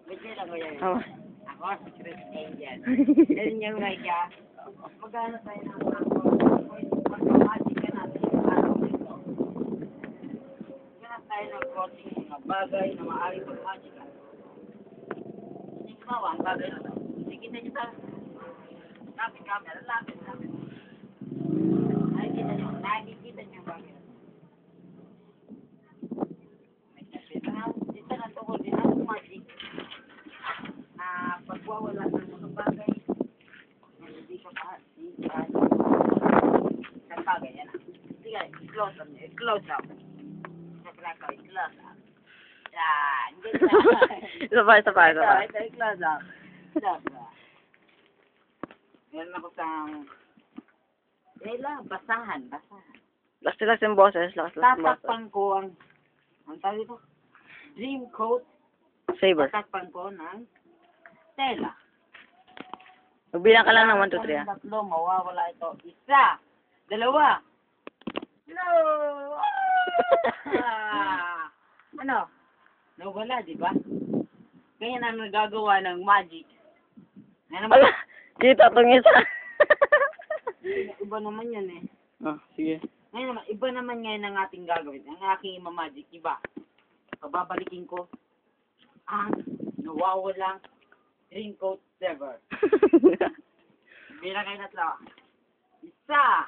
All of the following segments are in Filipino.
Bigyan lang ko yan. Oh. Ako, si Chris Angel. Yan yung like ya. Magkano tayo ng ako? Pagka-magic ka natin yung araw nito. Ganap tayo ng konting mga bagay na maaaring pag-magic ka. Hindi ko mawa, ang bagay na ito. Hindi kita nyo sa lapit camera, lapit. Nakikita nyo ang bagay. Dito na tungkol din ang magic na pagwawala ng mga bagay na hindi ka pa sa bagay yan. Sige, close up. Close up. Yan. Isa pa. Ito, close up. Meron ako sang basahan. Lakas yung boses. Tatakpan ko ang tawag ito, dream coat. Saber. Tatakpan ko ng tela. Magbilang ka lang ng 1, 2, 3 ah. Tatlo, mawawala ito. Isa, dalawa. No! Ano? Nawala, di ba? Ganyan ang nagagawa ng magic. Ano naman? Ala, kita itong isa. Iba naman yan eh. Oh, sige. Ngayon naman, iba naman ngayon ang ating gagawin. Ang aking imamagic, iba. Pababalikin ko ang nawawalang dream coat saver. Bilang kayo natlo. Isa,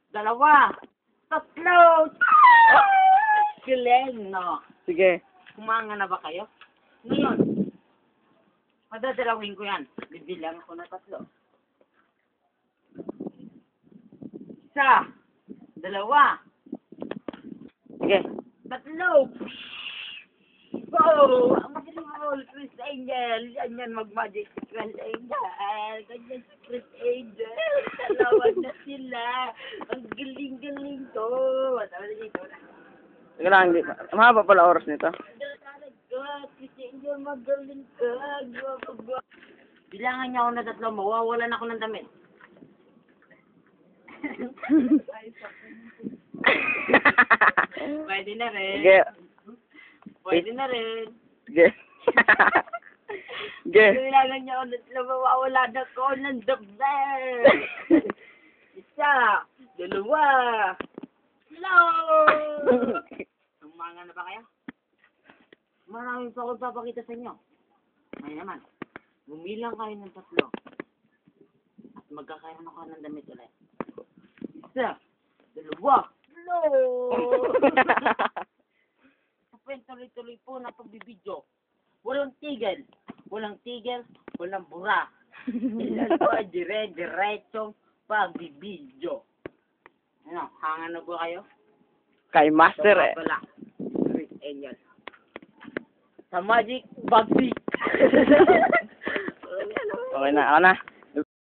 dalawa, tatlo. Galing, no? Sige. Kumanga na ba kayo? Ngayon, madadalawin ko yan. Bibilang ako na tatlo. Isa, dalawa, Sige. tatlo. Oh, ang magaling mo, Chris Angel. Yan mag-magic si Chris Angel. Ganyan si Chris Angel. Dalawa na sila. Ang galing-galing to. Tama na dito. Sige lang, mahaba pala oras nito. Chris Angel, magaling ka. Bilangan niya ako na tatlo, mawawalan ako ng damit. Pwede na rin. Sige. Pwede na rin. Sige. Sige. Bilangan niya ako na tatlo, mawawalan ako ng damit. Isa, dalawa. Hello! Tumanga na ba kayo? Maraming pa ako papakita sa inyo. Ngayon naman, bumilang kayo ng tatlo. At magkakaroon ako ng damit ulit. Isa, dalawa. Hello! Tuloy-tuloy po na pagbibidyo. Walang tigil. Walang bura. Ilan po, dire-diretsong pagbibidyo. Ano, hangan na po kayo? Kay Master eh. Wala. Chris Angel. Sa Magic Bagsi. Okay na, ako na.